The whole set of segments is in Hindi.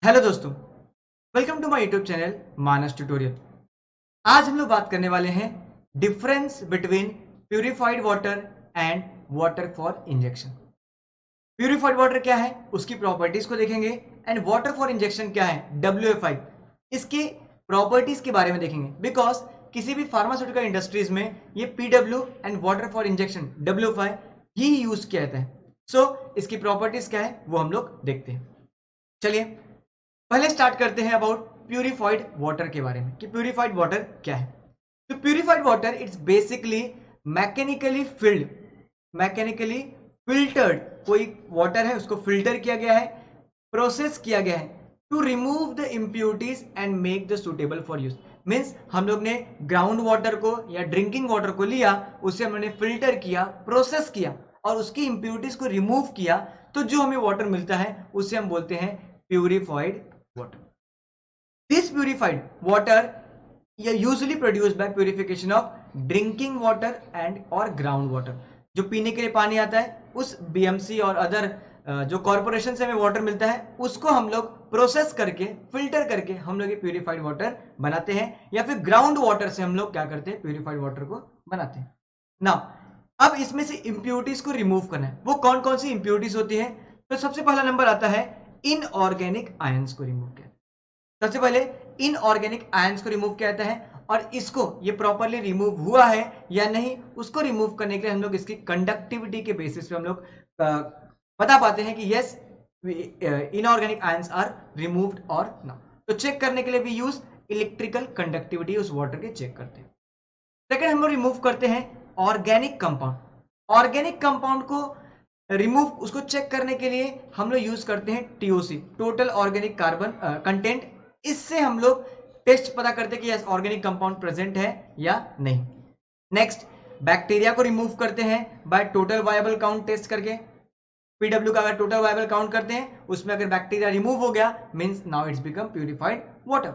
हेलो दोस्तों, welcome to my YouTube channel Manas tutorial. आज हम लोग बात करने वाले हैं difference between purified water and water for injection. Purified water क्या है, उसकी प्रॉपर्टीज को देखेंगे एंड वाटर फॉर इंजेक्शन क्या है, WFI, इसके प्रॉपर्टीज के बारे में देखेंगे। बिकॉज किसी भी फार्मास्यूटिकल इंडस्ट्रीज में ये PW and water for injection WFI he use किया जाता है। सो इसकी प्रॉपर्टीज क्या है वो हम लोग देखते हैं। चलिए पहले स्टार्ट करते हैं अबाउट प्यूरिफाइड वाटर के बारे में कि प्यूरिफाइड वाटर क्या है। तो purified water it's basically mechanically field, mechanically filtered कोई वाटर है उसको फिल्टर किया गया है, प्रोसेस किया गया है to remove the impurities and make the suitable for use. Means हम लोग ने ग्राउंड वाटर को या ड्रिंकिंग वाटर को लिया, उसे हमने फिल्टर किया, प्रोसेस किया और उसकी इम्प्योरिटीज को रिमूव किया, तो जो हमें वाटर मिलता है उसे हम बोलते हैं purified water. This purified water usually produced by purification of drinking water and or ground water. जो पीने के लिए पानी आता है उस BMC और अदर जो कॉर्पोरेशन से हमें वाटर मिलता है उसको हम लोग प्रोसेस करके फिल्टर करके हम लोग ये प्यूरिफाइड वाटर बनाते हैं, या फिर ग्राउंड वाटर से हम लोग क्या करते हैं प्यूरिफाइड वाटर को बनाते हैं। नाउ अब इसमें से इंप्योरिटीज को रिमूव करना है। वो कौन कौन सी इंप्योरिटीज होती है? तो सबसे पहला नंबर आता है इनऑर्गेनिक आयंस को रिमूव किया। सबसे पहले इनऑर्गेनिक आयंस को रिमूव किया जाता है, और इसको ये प्रॉपरली रिमूव हुआ है या नहीं उसको रिमूव करने के लिए हम लोग इसकी कंडक्टिविटी के बेसिस पे हम लोग बता पाते हैं कि yes inorganic ions are removed और नॉट। तो चेक करने के लिए भी यूज इलेक्ट्रिकल कंडक्टिविटी उस वाटर के चेक करते हैं। सेकेंड हम लोग रिमूव करते हैं ऑर्गेनिक कंपाउंड। ऑर्गेनिक कंपाउंड को रिमूव उसको चेक करने के लिए हम लोग यूज करते हैं TOC, total organic carbon content. इससे हम लोग टेस्ट पता करते हैं कि यस ऑर्गेनिक कंपाउंड प्रेजेंट है या नहीं। नेक्स्ट बैक्टीरिया को रिमूव करते हैं by total viable count test करके। PW का अगर टोटल वायबल काउंट करते हैं उसमें अगर बैक्टीरिया रिमूव हो गया means now it's become purified water.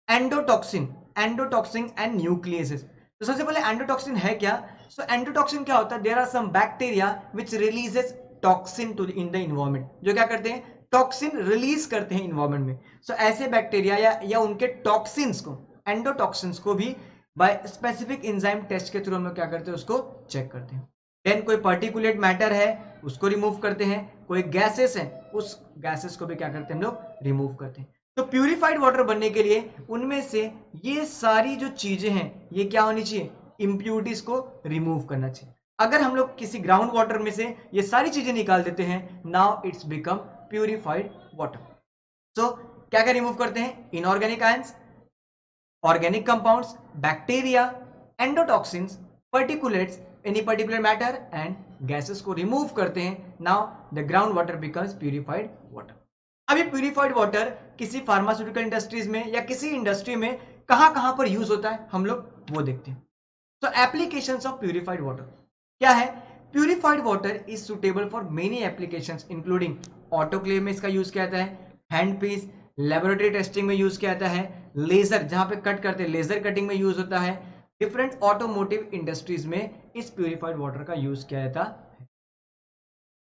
Endotoxin and nucleases. तो सबसे पहले एंडोटॉक्सिन है क्या? सो एंडोटॉक्सिन क्या होता है? There are some bacteria which releases toxin to in the environment, जो क्या करते हैं टॉक्सिन रिलीज करते हैं एनवायरनमेंट में। सो ऐसे बैक्टीरिया या उनके टॉक्सिन्स को, एंडोटॉक्सिन्स को भी बाय स्पेसिफिक एंजाइम टेस्ट के थ्रू हम लोग क्या करते हैं उसको चेक करते हैं। देन कोई पर्टिकुलेट मैटर है उसको रिमूव करते हैं, कोई गैसेस है उस गैसेस को भी क्या करते हैं हम लोग रिमूव करते हैं। तो प्यूरिफाइड वाटर बनने के लिए उनमें से ये सारी जो चीजें हैं ये क्या होनी चाहिए, इंप्योरिटीज को रिमूव करना चाहिए। अगर हम लोग किसी ग्राउंड वाटर में से ये सारी चीजें निकाल देते हैं now it's become purified water. So क्या क्या रिमूव करते हैं? Inorganic ions, organic compounds, bacteria, endotoxins, particulates, any particular matter and gases को रिमूव करते हैं। Now the ground water becomes purified water. अब ये प्यूरिफाइड वाटर किसी फार्मास्यूटिकल इंडस्ट्रीज में या किसी इंडस्ट्री में कहां कहां पर यूज होता है हम लोग वो देखते हैं। तो एप्लीकेशंस ऑफ प्यूरिफाइड वाटर क्या है? Purified water is suitable for many applications including autoclave में इसका यूज किया जाता है, हैंड पीस, लेबोरेटरी टेस्टिंग में यूज किया जाता है, लेजर जहां पे कट करते हैं लेजर कटिंग में यूज होता है, डिफरेंट ऑटोमोटिव इंडस्ट्रीज में इस प्यूरिफाइड वाटर का यूज किया जाता है।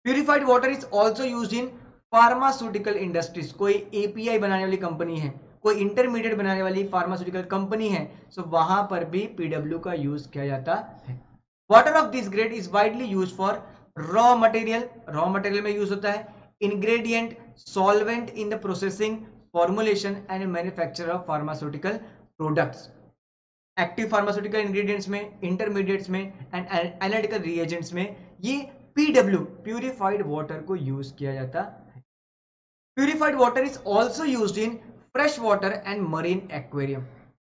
Purified water is also use in pharmaceutical industries. कोई API बनाने वाली कंपनी है, कोई इंटरमीडिएट बनाने वाली फार्मास्यूटिकल कंपनी है, सो वहां पर भी PW का यूज किया जाता है। Water of this grade is widely use for raw material, raw material में यूज होता है, ingredient, solvent in the processing, formulation and manufacture of pharmaceutical products. Active pharmaceutical ingredients में, इंटरमीडिएट्स में एंड एनालिटिकल रिएजेंट्स में ये PW प्यूरिफाइड वाटर को यूज किया जाता है। Purified water is also used in fresh water and marine aquarium.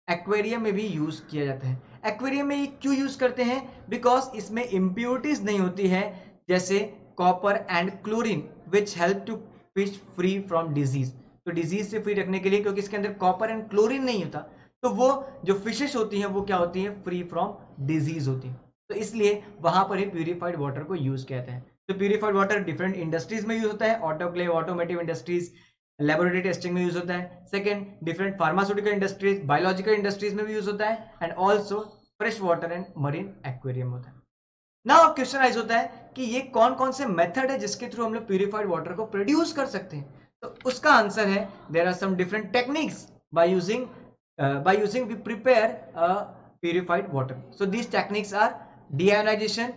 Aquarium में भी यूज किया जाता है। एक्वेरियम में ये क्यों यूज करते हैं? बिकॉज इसमें इंप्योरिटीज नहीं होती है जैसे copper and chlorine which help to fish free from disease. तो डिजीज से फ्री रखने के लिए, क्योंकि इसके अंदर कॉपर एंड क्लोरीन नहीं होता, तो वो जो फिशेस होती हैं वो क्या होती है, फ्री फ्रॉम डिजीज होती है। तो इसलिए वहां पर ही प्यूरिफाइड वाटर को यूज किया जाता है। तो प्यूरिफाइड वाटर डिफरेंट इंडस्ट्रीज में यूज होता है, autoclave, automotive industries, laboratory testing में यूज होता है। Second, different pharmaceutical industries, biological industries में भी यूज होता है, and also fresh water and marine aquarium होता है। नाउ क्वेश्चन राइज होता है कि ये कौन कौन से मेथड है जिसके थ्रू हम लोग प्यूरिफाइड वाटर को प्रोड्यूस कर सकते हैं। तो उसका आंसर है there are some different techniques by using we prepare purified water. So these techniques are deionization,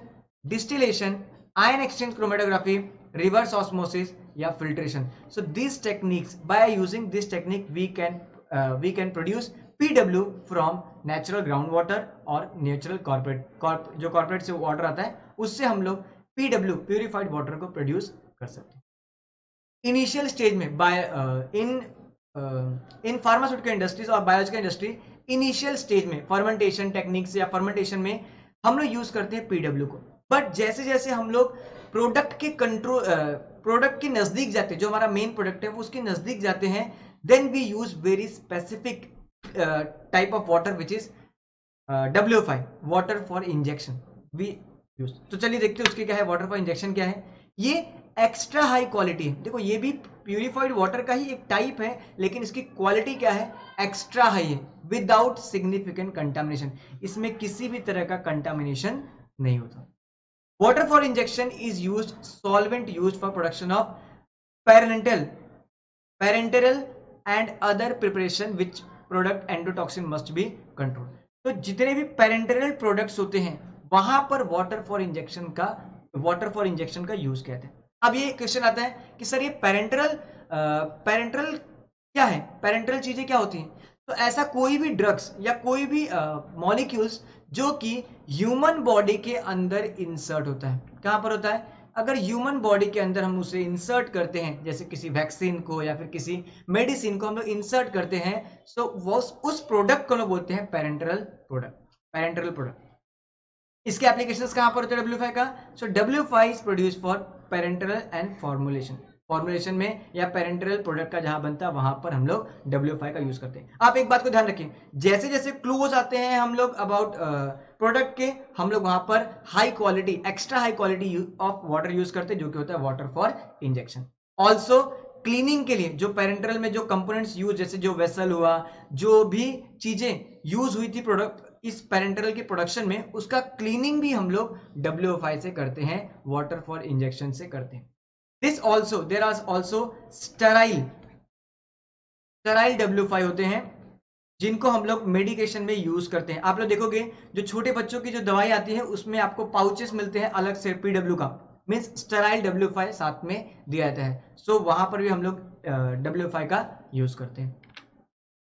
distillation, ion exchange chromatography, reverse osmosis या filtration. So these techniques, by using this technique we can produce PW from natural groundwater और natural जो corporate से वाटर आता है उससे हम लोग PW purified water को produce कर सकते हैं. इनिशियल स्टेज में इन फार्मास्यूटिकल इंडस्ट्रीज और बायोलॉजिकल इंडस्ट्री इनिशियल स्टेज में फर्मेंटेशन टेक्निक्स या फर्मेंटेशन में हम लोग यूज करते हैं पीडब्ल्यू को. बट जैसे जैसे हम लोग प्रोडक्ट के नजदीक जाते हैं, जो हमारा मेन प्रोडक्ट है वो उसके नजदीक जाते हैं, then we use very specific type of water which is WFI, water for injection we use. तो चलिए देखते हैं उसके क्या है, वाटर फॉर इंजेक्शन क्या है. ये एक्स्ट्रा हाई क्वालिटी है. देखो ये भी प्यूरिफाइड वाटर का ही एक टाइप है, लेकिन इसकी क्वालिटी क्या है, एक्स्ट्रा हाई है, विदाउट सिग्निफिकेंट कंटामिनेशन. इसमें किसी भी तरह का कंटामिनेशन नहीं होता. Water for injection is used solvent used for production of parenteral and other preparation which product endotoxin must be control. तो जितने भी पेरेंटरल प्रोडक्ट्स होते हैं वहां पर वाटर फॉर इंजेक्शन का यूज कहते हैं. अब ये क्वेश्चन आता है कि सर ये पेरेंटरल क्या है, पेरेंटरल चीजें क्या होती हैं. तो ऐसा कोई भी ड्रग्स या कोई भी मॉलिक्यूल्स जो कि ह्यूमन बॉडी के अंदर इंसर्ट होता है. कहां पर होता है, अगर ह्यूमन बॉडी के अंदर हम उसे इंसर्ट करते हैं, जैसे किसी वैक्सीन को या फिर किसी मेडिसिन को हम लोग इंसर्ट करते हैं, तो वो उस प्रोडक्ट को लोग बोलते हैं पेरेंटरल प्रोडक्ट. इसके एप्लीकेशंस कहां पर होते हैं WFI का. सो WFI is produce for parenteral and formulation में या पेरेंटरल प्रोडक्ट का जहां बनता है वहां पर हम लोग WFI का यूज करते हैं. आप एक बात को ध्यान रखें, जैसे जैसे क्लोज आते हैं हम लोग अबाउट प्रोडक्ट के, हम लोग वहां पर high quality, extra high quality of water use करते हैं, जो कि होता है water for injection. Also cleaning के लिए जो पेरेंटरल में जो कंपोनेंट्स यूज, जैसे जो वेसल हुआ, जो भी चीजें यूज हुई थी प्रोडक्ट इस पेरेंटरल के प्रोडक्शन में, उसका क्लीनिंग भी हम लोग WFI से करते हैं, वाटर फॉर इंजेक्शन से करते हैं. This also there are also sterile WFI होते हैं, जिनको हम लोग मेडिकेशन में यूज करते हैं. आप लोग देखोगे जो छोटे बच्चों की जो दवाई आती है उसमें आपको पाउचेस मिलते हैं अलग से PW का, मीन्स स्टेराइल WFI साथ में दिया जाता है. सो वहां पर भी हम लोग WFI का यूज करते हैं.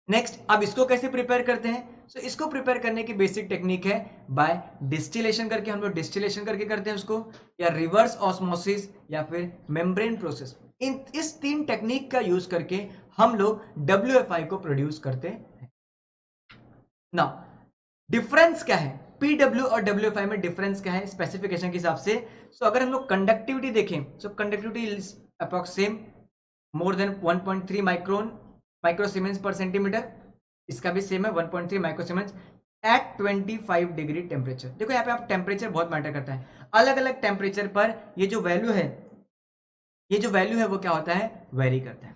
नेक्स्ट, अब इसको कैसे प्रिपेयर करते हैं. सो इसको प्रिपेयर करने की बेसिक टेक्निक है बाय डिस्टिलेशन करके, हम लोग डिस्टिलेशन करके करते हैं उसको, या रिवर्स ऑस्मोसिस या फिर मेम्ब्रेन प्रोसेस. इस 3 टेक्निक का यूज करके हम लोग WFI को प्रोड्यूस करते हैं. नाउ डिफरेंस क्या है, PW और WFI में डिफरेंस क्या है स्पेसिफिकेशन के हिसाब से. सो अगर हम लोग कंडक्टिविटी देखें, so conductivity is approx same, more than 1.3 microsiemens per centimetre. इसका भी सेम है 1.3 माइक्रोसीमेंस एट 25 डिग्री टेम्परेचर. देखो यहाँ पे आप टेम्परेचर बहुत मैटर करता है. अलग अलग टेम्परेचर पर ये जो वैल्यू है वो क्या होता है, वेरी करता है.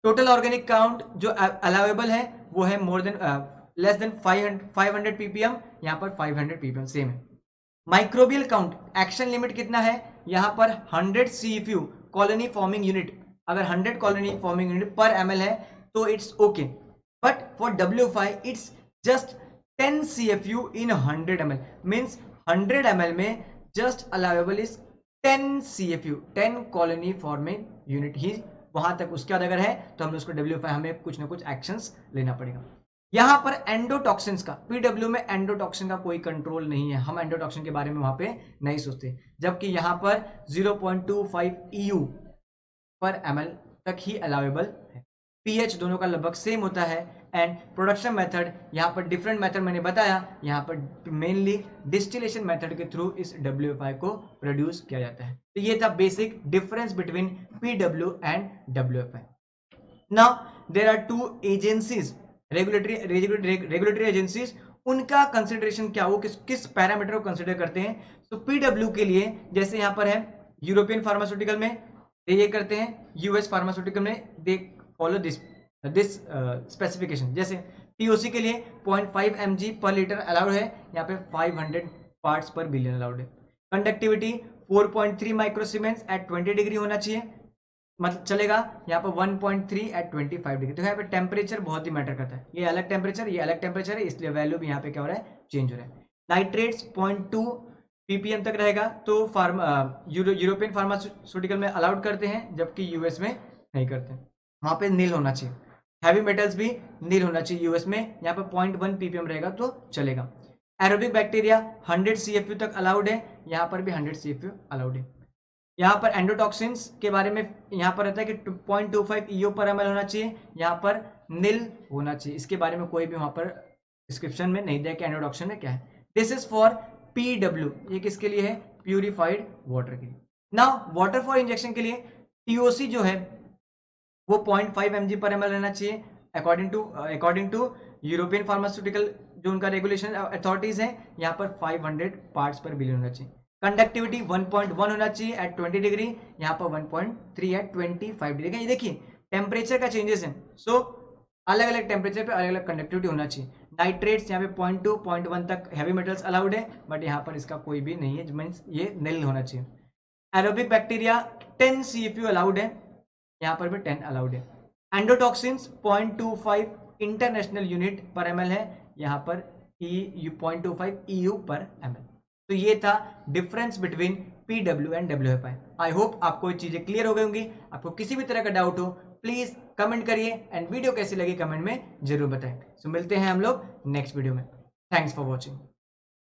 टोटल ऑर्गेनिक काउंट जो अलाउेबल है वो है more than less than 500 ppm, यहाँ पर 500 ppm सेम है. माइक्रोबियल काउंट, एक्शन लिमिट कितना है, यहाँ पर 100 CFU कॉलोनी फॉर्मिंग यूनिट. अगर 100 colony forming unit per ml है तो it's okay, but for WFI it's just 10 CFU in 100 ml, means 100 ml में just allowable is 10 CFU, 10 colony forming unit ही. वहां तक उसके बाद अगर है तो हम उसको WFI हमें कुछ ना कुछ एक्शंस लेना पड़ेगा. यहां पर एंडोटॉक्सिन्स का, PW में एंडोटॉक्सिन का कोई कंट्रोल नहीं है, हम एंडोटॉक्सिन के बारे में वहां पे नहीं सोचते, जबकि यहां पर 0.25 EU पर ml तक ही अलाउेबल है. pH दोनों का लगभग सेम होता है. एंड प्रोडक्शन मेथड, यहाँ पर डिफरेंट मेथड मैंने बताया, यहाँ पर मेनली डिस्टिलेशन मेथड के थ्रू इस WFI को प्रोड्यूस किया जाता है. तो ये था basic difference between PW and WFI. Now there are 2 agencies, regulatory agencies, उनका कंसिडरेशन क्या, वो किस पैरामीटर को कंसिडर करते हैं. तो PW के लिए जैसे यहाँ पर है यूरोपियन फार्मास्यूटिकल में ये करते हैं, US फार्मास्यूटिकल में दे फॉलो दिस स्पेसिफिकेशन. जैसे TOC के लिए 0.5 mg पर लीटर अलाउड है, यहाँ पे 500 पार्ट्स पर बिलियन अलाउड है. कंडक्टिविटी 4.3 माइक्रोसीमेंस एट 20 डिग्री होना चाहिए. मतलब चलेगा। यहाँ पर 1.3 एट 25 डिग्री। तो यहाँ पे टेम्परेचर बहुत ही मैटर करता है, ये अलग टेम्परेचर, ये अलग टेम्परेचर है, इसलिए वैल्यू भी यहाँ पे क्या हो रहा है, चेंज हो रहा है। नाइट्रेट्स 0.2 ppm तक रहेगा, तो यूरोपियन फार्मास्यूटिकल में अलाउड करते हैं, जबकि यूएस में नहीं करते। वहां पे नील होना चाहिए। हैवी मेटल्स भी नील होना चाहिए यूएस में, यहाँ पे 0.1 ppm रहेगा तो चलेगा। एरोबिक बैक्टीरिया 100 CFU तक अलाउड है, यहाँ पर भी 100 CFU अलाउड है। यहाँ पर एंडोटॉक्सिन्स के बारे में यहाँ पर रहता है कि 0.25 EO पर ml होना चाहिए, यहाँ पर नील होना चाहिए। इसके बारे में कोई भी वहां पर डिस्क्रिप्शन में नहीं दिया कि एंडोटॉक्सिन है क्या है। दिस इज फॉर PW, ये किसके लिए है, प्यूरिफाइड वाटर के लिए। नाउ वाटर फॉर इंजेक्शन के लिए TOC जो है वो 0.5 mg पर ml रहना चाहिए, अकॉर्डिंग टू यूरोपियन फार्मास्यूटिकल जो उनका रेगुलेशन अथॉरिटीज है, यहाँ पर 500 पार्ट्स पर बिलियन होना चाहिए। कंडक्टिविटी 1.1 होना चाहिए एट 20 डिग्री, यहाँ पर 1.3 एट 25 डिग्री। ये देखिए टेम्परेचर का चेंजेस है, सो अलग अलग टेम्परेचर पे अलग अलग कंडक्टिविटी होना चाहिए। नाइट्रेट्स यहाँ पे 0.2 0.1 तक हैवी मेटल्स अलाउड है, बट यहाँ पर इसका कोई भी नहीं है, मीन्स ये नील होना चाहिए। एरोबिक बैक्टीरिया 10 CFU अलाउड है, यहाँ पर भी 10 अलाउड है। Endotoxins 0.25 international unit per ml है, यहाँ पर 0.25 EU पर ml। तो ये था difference between PW and WFI। I hope आपको ये चीजें क्लियर हो गई होंगी। आपको किसी भी तरह का डाउट हो प्लीज कमेंट करिए, एंड वीडियो कैसी लगी कमेंट में जरूर बताएं। सो मिलते हैं हम लोग नेक्स्ट वीडियो में। Thanks for watching.